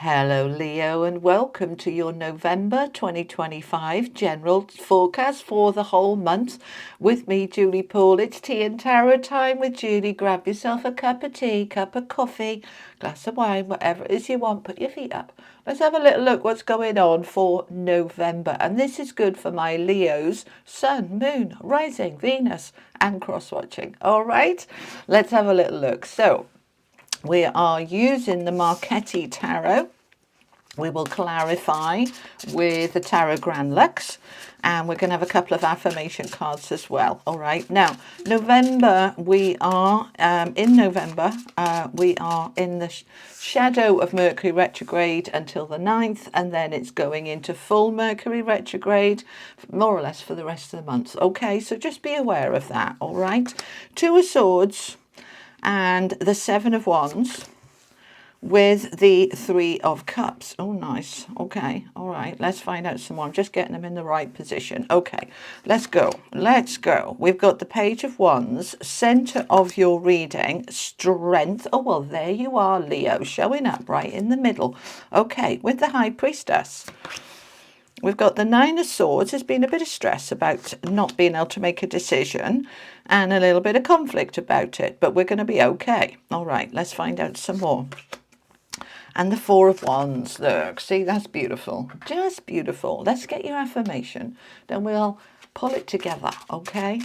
Hello, Leo, and welcome to your November 2025 general forecast for the whole month with me, Julie Poole. It's tea and tarot time with Julie. Grab yourself a cup of tea, cup of coffee, glass of wine, whatever it is you want. Put your feet up. Let's have a little look what's going on for November. And this is good for my Leos, Sun, Moon, Rising, Venus, and cross-watching. All right, let's have a little look. So, we are using the Marchetti Tarot. We will clarify with the Tarot Grand Lux, and we're going to have a couple of affirmation cards as well. All right. Now, November, we are in November, we are in the shadow of Mercury retrograde until the 9th, and then it's going into full Mercury retrograde, more or less for the rest of the month. Okay, so just be aware of that. All right. Two of Swords and the Seven of Wands with the Three of Cups. Oh, nice. Okay. All right. Let's find out some more. I'm just getting them in the right position. Okay. Let's go. Let's go. We've got the Page of Wands, center of your reading, strength. Oh, well, there you are, Leo, showing up right in the middle. Okay. With the High Priestess. We've got the Nine of Swords. There's been a bit of stress about not being able to make a decision and a little bit of conflict about it, but we're going to be okay. All right, let's find out some more. And the Four of Wands, look, see, that's beautiful, just beautiful. Let's get your affirmation, then we'll pull it together, okay?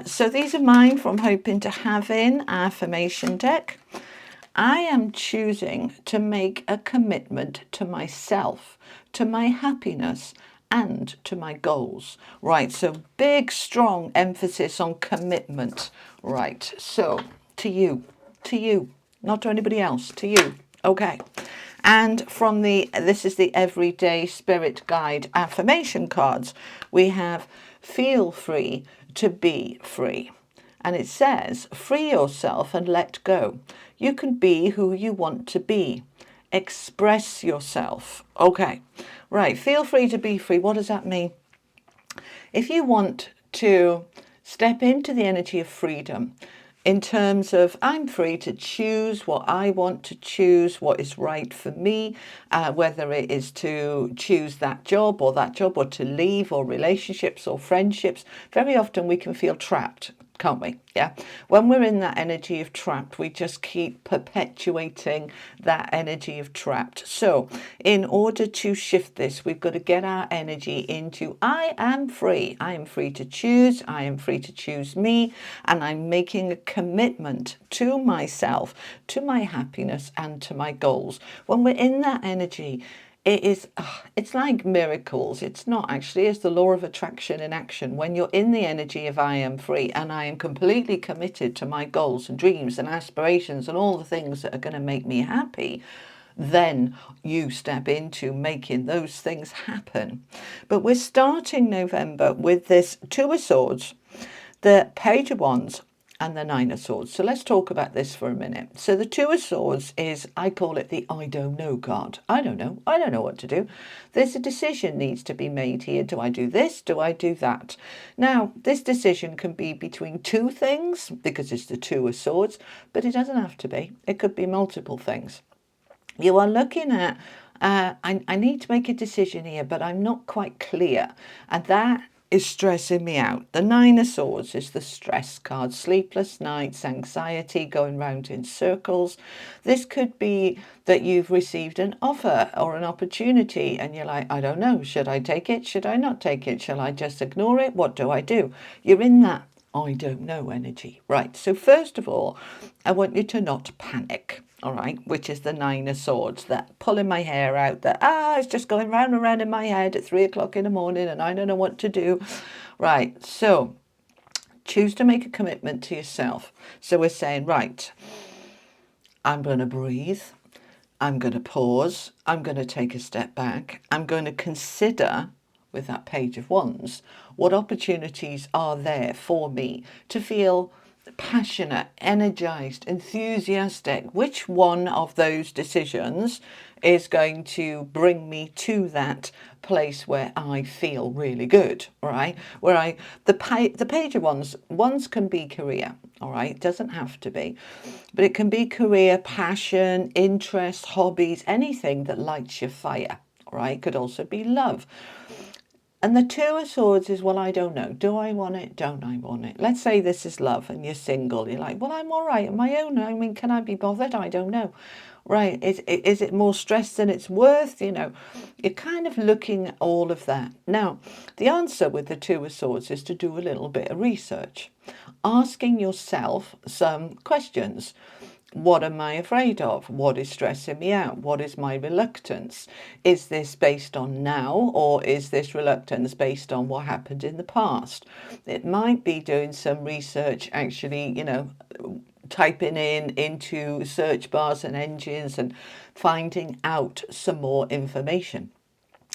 So these are mine from Hoping to Having affirmation deck. I am choosing to make a commitment to myself, to my happiness, and to my goals. Right, so big, strong emphasis on commitment. Right, so to you, not to anybody else, to you. Okay. And from this is the Everyday Spirit Guide affirmation cards. We have feel free to be free. And it says, free yourself and let go. You can be who you want to be. Express yourself. Okay, right. Feel free to be free. What does that mean? If you want to step into the energy of freedom, in terms of I'm free to choose what I want to choose, what is right for me, whether it is to choose that job or to leave, or relationships or friendships. Very often we can feel trapped, can't we? Yeah. When we're in that energy of trapped, we just keep perpetuating that energy of trapped. So in order to shift this, we've got to get our energy into I am free. I am free to choose. I am free to choose me. And I'm making a commitment to myself, to my happiness, and to my goals. When we're in that energy, it's like miracles. It's not actually, it's the law of attraction in action. When you're in the energy of I am free and I am completely committed to my goals and dreams and aspirations and all the things that are going to make me happy, then you step into making those things happen. But we're starting November with this Two of Swords, the Page of Wands, and the Nine of Swords. So let's talk about this for a minute. So the Two of Swords is, I call it the I don't know card. I don't know. I don't know what to do. There's a decision needs to be made here. Do I do this? Do I do that? Now, this decision can be between two things because it's the Two of Swords, but it doesn't have to be. It could be multiple things. You are looking at, I need to make a decision here, but I'm not quite clear. And that is stressing me out. The Nine of Swords is the stress card, sleepless nights, anxiety, going round in circles. This could be that you've received an offer or an opportunity and you're like, I don't know, should I take it? Should I not take it? Shall I just ignore it? What do I do? You're in that I don't know energy. Right, so first of all, I want you to not panic. All right, which is the Nine of Swords, that pulling my hair out, that it's just going round and round in my head at 3 o'clock in the morning and I don't know what to do. Right, so choose to make a commitment to yourself. So we're saying, right, I'm going to breathe. I'm going to pause. I'm going to take a step back. I'm going to consider, with that Page of Wands, what opportunities are there for me to feel passionate, energized, enthusiastic. Which one of those decisions is going to bring me to that place where I feel really good, right? Where the pager ones can be career, all right? It doesn't have to be, but it can be career, passion, interest, hobbies, anything that lights your fire, all right? It could also be love. And the Two of Swords is, well, I don't know. Do I want it? Don't I want it? Let's say this is love and you're single. You're like, well, I'm all right on my own. I mean, can I be bothered? I don't know. Right. Is it more stress than it's worth? You know, you're kind of looking at all of that. Now, the answer with the Two of Swords is to do a little bit of research, asking yourself some questions. What am I afraid of? What is stressing me out? What is my reluctance? Is this based on now, or is this reluctance based on what happened in the past? It might be doing some research, actually, typing into search bars and engines and finding out some more information.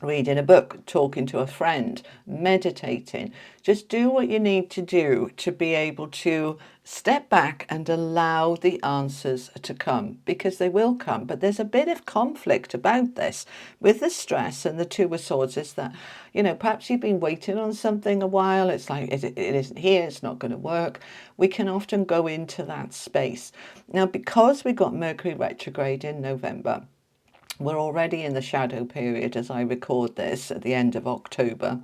Reading a book, talking to a friend, meditating. Just do what you need to do to be able to step back and allow the answers to come, because they will come. But there's a bit of conflict about this with the stress and the Two of Swords. Is that, perhaps you've been waiting on something a while. It's like, it isn't here, it's not going to work. We can often go into that space. Now, because we got Mercury retrograde in November, we're already in the shadow period as I record this at the end of October.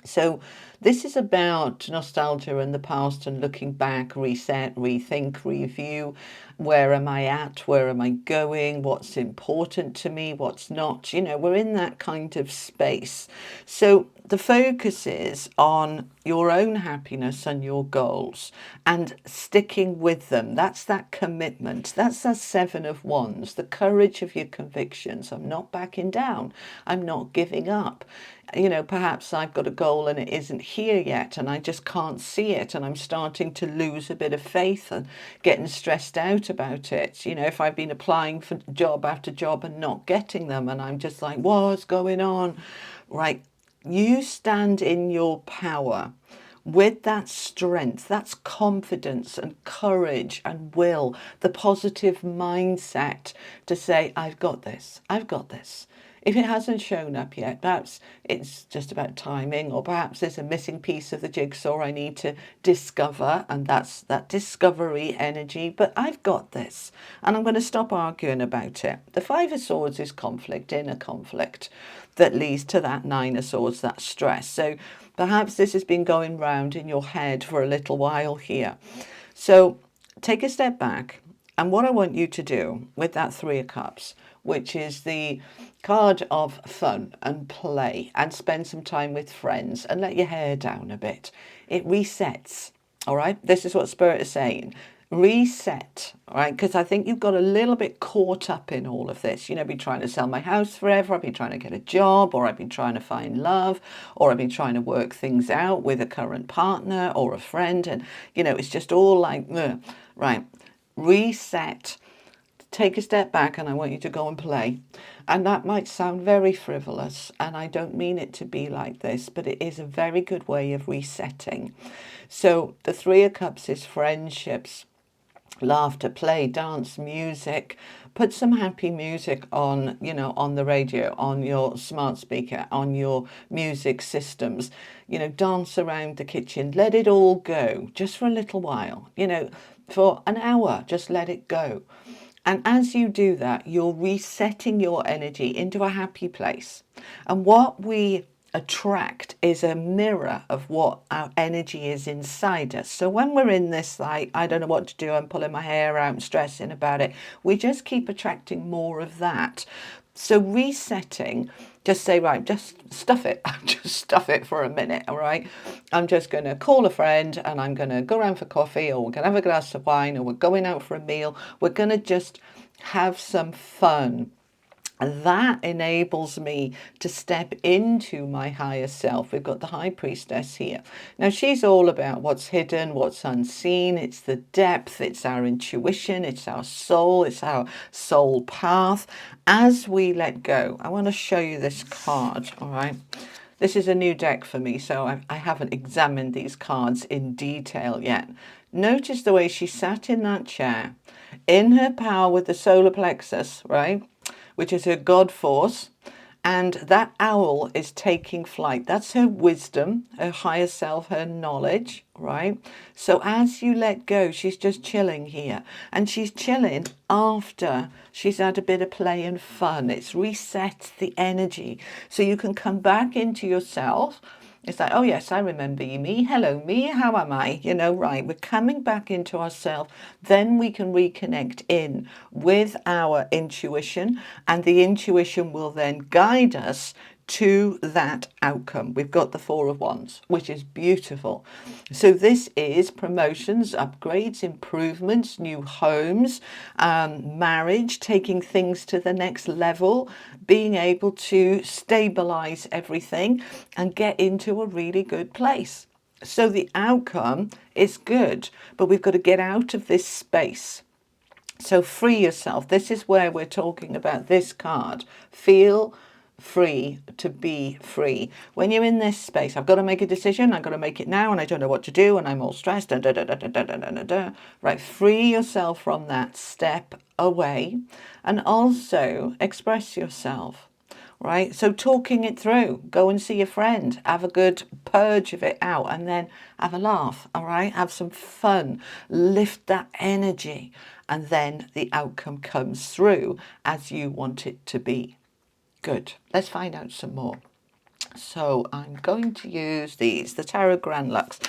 So this is about nostalgia and the past and looking back, reset, rethink, review. Where am I at? Where am I going? What's important to me? What's not? We're in that kind of space. So the focus is on your own happiness and your goals and sticking with them. That's that commitment. That's that Seven of Wands, the courage of your convictions. I'm not backing down. I'm not giving up. Perhaps I've got a goal and it isn't here yet and I just can't see it, and I'm starting to lose a bit of faith and getting stressed out about it. If I've been applying for job after job and not getting them, and I'm just like, what's going on? Right. You stand in your power with that strength, that's confidence and courage and will, the positive mindset to say, I've got this, I've got this. If it hasn't shown up yet, perhaps it's just about timing, or perhaps there's a missing piece of the jigsaw I need to discover, and that's that discovery energy. But I've got this, and I'm going to stop arguing about it. The Five of Swords is conflict, inner conflict, that leads to that Nine of Swords, that stress. So perhaps this has been going round in your head for a little while here. So take a step back. And what I want you to do with that Three of Cups, which is the card of fun and play, and spend some time with friends and let your hair down a bit. It resets. All right. This is what Spirit is saying. Reset. All right. Because I think you've got a little bit caught up in all of this. I've been trying to sell my house forever. I've been trying to get a job, or I've been trying to find love, or I've been trying to work things out with a current partner or a friend. And, it's just all like, ugh. Right. Reset. Take a step back, and I want you to go and play. And that might sound very frivolous, and I don't mean it to be like this, but it is a very good way of resetting. So the Three of Cups is friendships, laughter, play, dance, music. Put some happy music on, on the radio, on your smart speaker, on your music systems. Dance around the kitchen. Let it all go just for a little while, for an hour. Just let it go. And as you do that, you're resetting your energy into a happy place. And what we attract is a mirror of what our energy is inside us. So when we're in this, like, I don't know what to do, I'm pulling my hair out, I'm stressing about it, we just keep attracting more of that. So resetting, just say, right, just stuff it. Just stuff it for a minute, all right? I'm just going to call a friend and I'm going to go around for coffee, or we're going to have a glass of wine, or we're going out for a meal. We're going to just have some fun. And that enables me to step into my higher self. We've got the High Priestess here. Now, she's all about what's hidden, what's unseen. It's the depth, it's our intuition, it's our soul, it's our soul path. As we let go, I want to show you this card, all right? This is a new deck for me, so I haven't examined these cards in detail yet. Notice the way she sat in that chair, in her power with the solar plexus, right? Which is her God force. And that owl is taking flight. That's her wisdom, her higher self, her knowledge, right? So as you let go, she's just chilling here. And she's chilling after she's had a bit of play and fun. It's reset the energy. So you can come back into yourself. It's like, oh yes, I remember you, me. Hello, me. How am I? Right. We're coming back into ourselves. Then we can reconnect in with our intuition, and the intuition will then guide us to that outcome. We've got the Four of Wands, which is beautiful. So this is promotions, upgrades, improvements, new homes, marriage, taking things to the next level, being able to stabilize everything and get into a really good place. So the outcome is good, but we've got to get out of this space. So free yourself. This is where we're talking about this card. Feel free to be free. When you're in this space, I've got to make a decision, I've got to make it now, and I don't know what to do, and I'm all stressed. Right, free yourself from that. Step away and also express yourself. Right, so talking it through, go and see a friend, have a good purge of it out, and then have a laugh. All right, have some fun, lift that energy, and then the outcome comes through as you want it to be. Good. Let's find out some more. So I'm going to use these, the Tarot Grand Lux.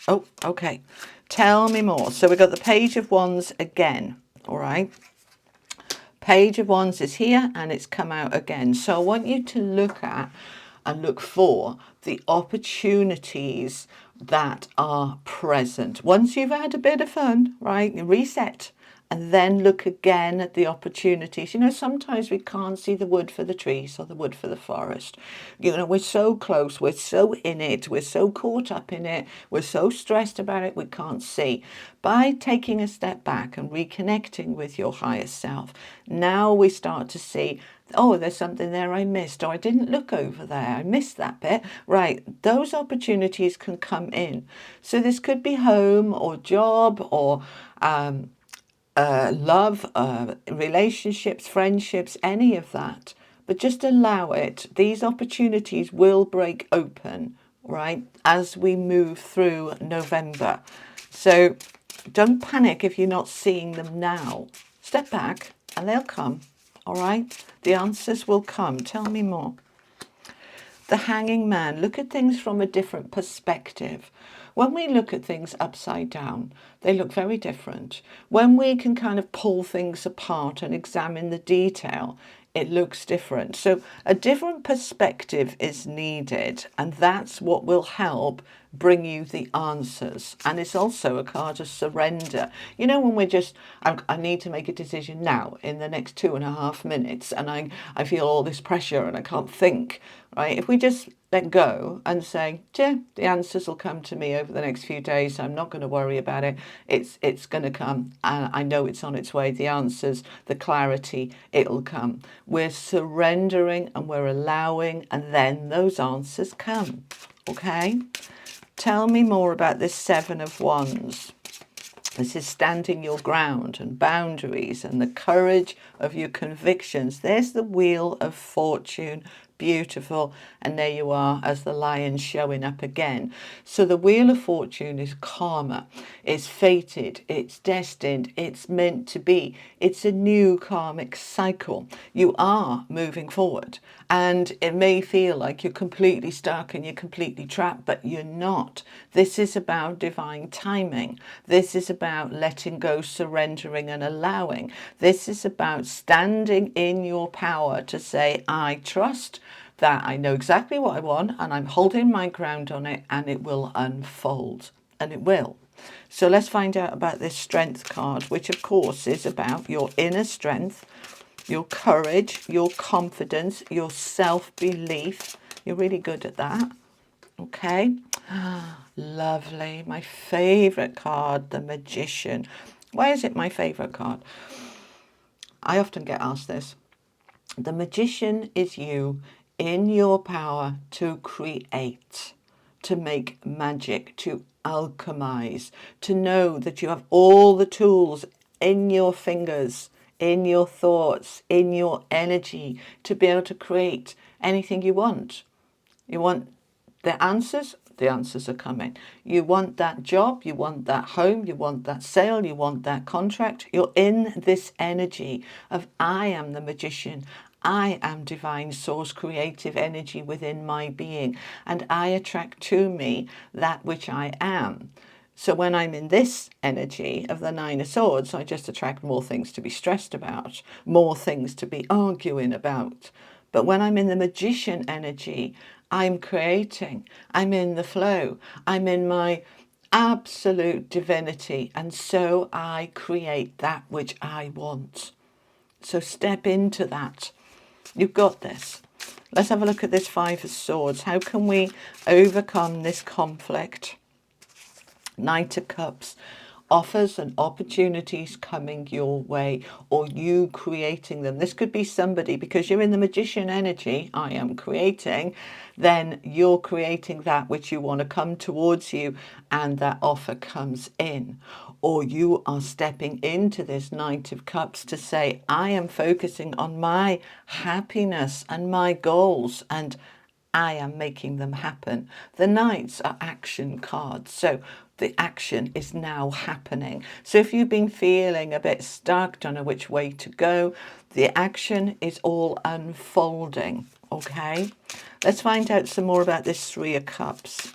Oh, okay. Tell me more. So we've got the Page of Wands again. All right. Page of Wands is here and it's come out again. So I want you to look at and look for the opportunities that are present. Once you've had a bit of fun, right, reset. And then look again at the opportunities. Sometimes we can't see the wood for the trees or the wood for the forest. We're so close, we're so in it, we're so caught up in it, we're so stressed about it, we can't see. By taking a step back and reconnecting with your higher self, now we start to see, oh, there's something there I missed, or I didn't look over there, I missed that bit. Right, those opportunities can come in. So this could be home or job or love, relationships, friendships, any of that. But just allow it. These opportunities will break open, right, as we move through November. So don't panic if you're not seeing them now. Step back and they'll come, all right? The answers will come. Tell me more. The Hanging Man. Look at things from a different perspective. When we look at things upside down, they look very different. When we can kind of pull things apart and examine the detail, it looks different. So a different perspective is needed, and that's what will help bring you the answers. And it's also a card of surrender. When we're just, I need to make a decision now in the next 2.5 minutes, and I feel all this pressure and I can't think, right? If we just let go and say, yeah, the answers will come to me over the next few days. I'm not going to worry about it. It's going to come. And I know it's on its way. The answers, the clarity, it'll come. We're surrendering and we're allowing, and then those answers come. Okay? Tell me more about this Seven of Wands. This is standing your ground and boundaries and the courage of your convictions. There's the Wheel of Fortune. Beautiful. And there you are as the lion showing up again. So the Wheel of Fortune is karma. It's fated. It's destined. It's meant to be. It's a new karmic cycle. You are moving forward. And it may feel like you're completely stuck and you're completely trapped, but you're not. This is about divine timing. This is about letting go, surrendering and allowing. This is about standing in your power to say, I trust that I know exactly what I want and I'm holding my ground on it, and it will unfold, and it will. So let's find out about this Strength card, which of course is about your inner strength, your courage, your confidence, your self-belief. You're really good at that. Okay. Lovely. My favorite card, the Magician. Why is it my favorite card? I often get asked this. The Magician is you in your power to create, to make magic, to alchemize, to know that you have all the tools in your fingers, in your thoughts, in your energy, to be able to create anything you want. You want the answers are coming. You want that job, you want that home, you want that sale, you want that contract. You're in this energy of I am the magician. I am divine source creative energy within my being, and I attract to me that which I am. So when I'm in this energy of the Nine of Swords, I just attract more things to be stressed about, more things to be arguing about. But when I'm in the magician energy, I'm creating, I'm in the flow, I'm in my absolute divinity, and so I create that which I want. So step into that. You've got this. Let's have a look at this Five of Swords. How can we overcome this conflict? Knight of Cups. Offers and opportunities coming your way, or you creating them. This could be somebody, because you're in the magician energy, I am creating, then you're creating that which you want to come towards you, and that offer comes in. Or you are stepping into this Knight of Cups to say, I am focusing on my happiness and my goals, and I am making them happen. The Knights are action cards, so the action is now happening. So if you've been feeling a bit stuck, don't know which way to go, the action is all unfolding. Okay, let's find out some more about this Three of Cups.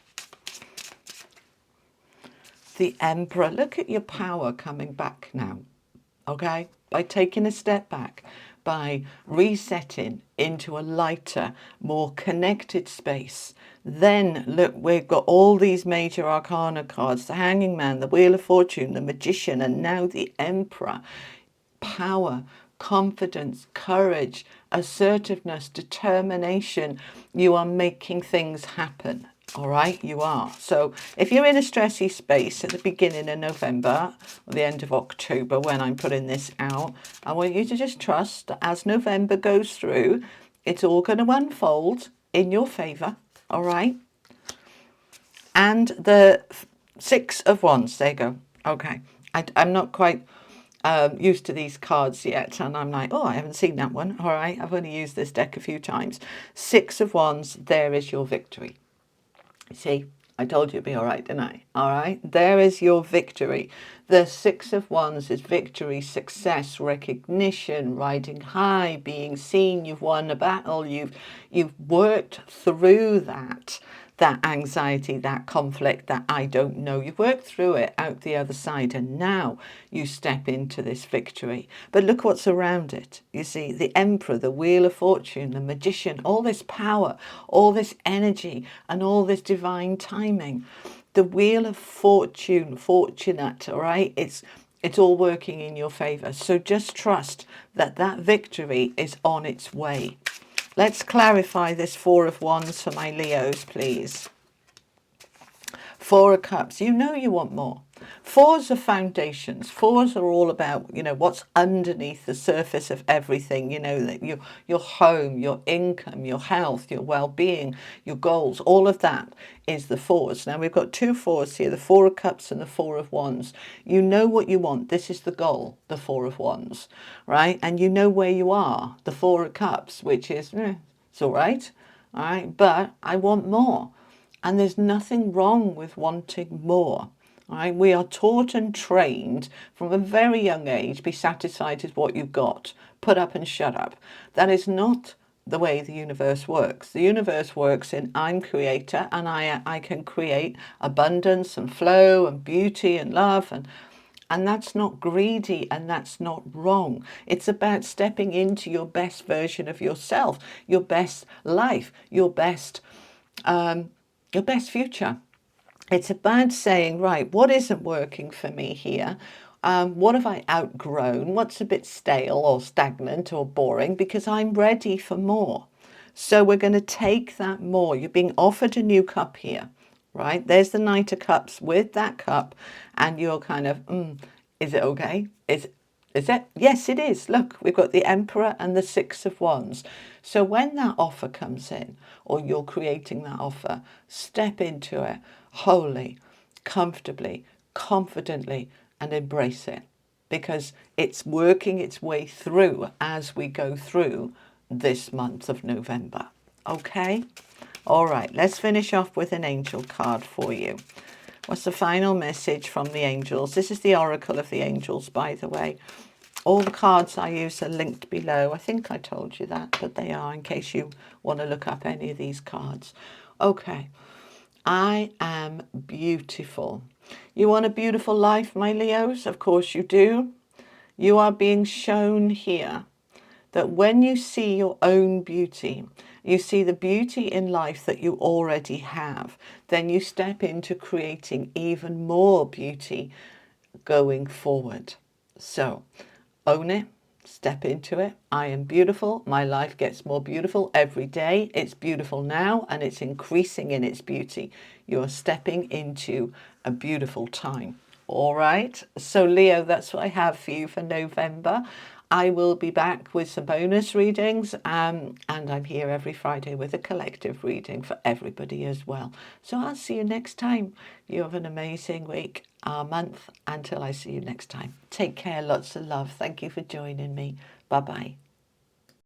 The Emperor. Look at your power coming back now. Okay, by taking a step back, by resetting into a lighter, more connected space. Then look, we've got all these major arcana cards: the Hanging Man, the Wheel of Fortune, the Magician, and now the Emperor. Power, confidence, courage, assertiveness, determination. You are making things happen. All right, you are. So if you're in a stressy space at the beginning of November or the end of October when I'm putting this out, I want you to just trust that as November goes through, it's all going to unfold in your favor. All right. And the Six of Wands, there you go. Okay. I'm not quite used to these cards yet, and I'm like, oh, I haven't seen that one. All right, I've only used this deck a few times. Six of Wands, there is your victory. See, I told you it'd be all right, didn't I? All right, there is your victory. The Six of Wands is victory, success, recognition, riding high, being seen. You've won a battle. You've worked through that anxiety, that conflict, that I don't know. You've worked through it out the other side, and now you step into this victory. But look what's around it. You see, the Emperor, the Wheel of Fortune, the Magician, all this power, all this energy, and all this divine timing. The Wheel of Fortune, fortunate, all right? It's all working in your favor. So just trust that that victory is on its way. Let's clarify this Four of Wands for my Leos, please. Four of Cups. You know you want more. Fours are foundations. Fours are all about, what's underneath the surface of everything. That your home, your income, your health, your well-being, your goals, all of that is the fours. Now we've got two fours here, the Four of Cups and the Four of Wands. You know what you want. This is the goal, the Four of Wands, right? And you know where you are, the Four of Cups, which is, it's all right, but I want more. And there's nothing wrong with wanting more. Right? We are taught and trained from a very young age, be satisfied with what you've got, put up and shut up. That is not the way the universe works. The universe works in I'm creator, and I can create abundance and flow and beauty and love, and that's not greedy, and that's not wrong. It's about stepping into your best version of yourself, your best life, your best future. It's about saying, right, what isn't working for me here? What have I outgrown? What's a bit stale or stagnant or boring? Because I'm ready for more. So we're going to take that more. You're being offered a new cup here, right? There's the Knight of Cups with that cup, and you're kind of, is it okay? Is it? Yes, it is. Look, we've got the Emperor and the Six of Wands. So when that offer comes in, or you're creating that offer, step into it wholly, comfortably, confidently, and embrace it, because it's working its way through as we go through this month of November. Okay? All right, let's finish off with an angel card for you. What's the final message from the angels? This is the Oracle of the Angels, by the way. All the cards I use are linked below. I think I told you that, but they are in case you want to look up any of these cards. Okay. I am beautiful. You want a beautiful life, my Leos? Of course you do. You are being shown here that when you see your own beauty, you see the beauty in life that you already have, then you step into creating even more beauty going forward. So own it, step into it. I am beautiful. My life gets more beautiful every day. It's beautiful now and it's increasing in its beauty. You are stepping into a beautiful time. All right. So Leo, that's what I have for you for November. I will be back with some bonus readings, and I'm here every Friday with a collective reading for everybody as well. So I'll see you next time. You have an amazing week, month, until I see you next time. Take care, lots of love. Thank you for joining me. Bye-bye.